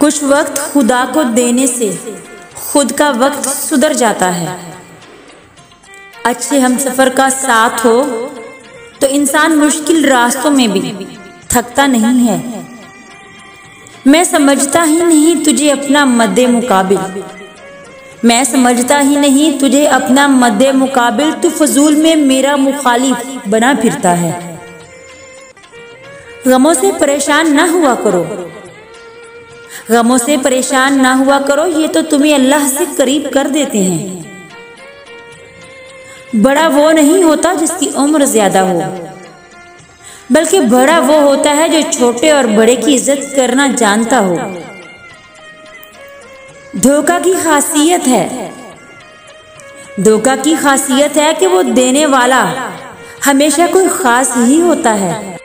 कुछ वक्त खुदा को देने से खुद का वक्त सुधर जाता है। अच्छे हमसफ़र का साथ हो तो इंसान मुश्किल रास्तों में भी थकता नहीं है। मैं समझता ही नहीं तुझे अपना मद्दे मुकाबिल, मैं समझता ही नहीं तुझे अपना मद्दे मुकाबिल, तू फजूल में मेरा मुखालिफ बना फिरता है। गमों से परेशान ना हुआ करो, गमों से परेशान ना हुआ करो, ये तो तुम्हें अल्लाह से करीब कर देते हैं। बड़ा वो नहीं होता जिसकी उम्र ज्यादा हो, बल्कि बड़ा वो होता है जो छोटे और बड़े की इज्जत करना जानता हो। धोखा की खासियत है, धोखा की खासियत है कि वो देने वाला हमेशा कोई खास ही होता है।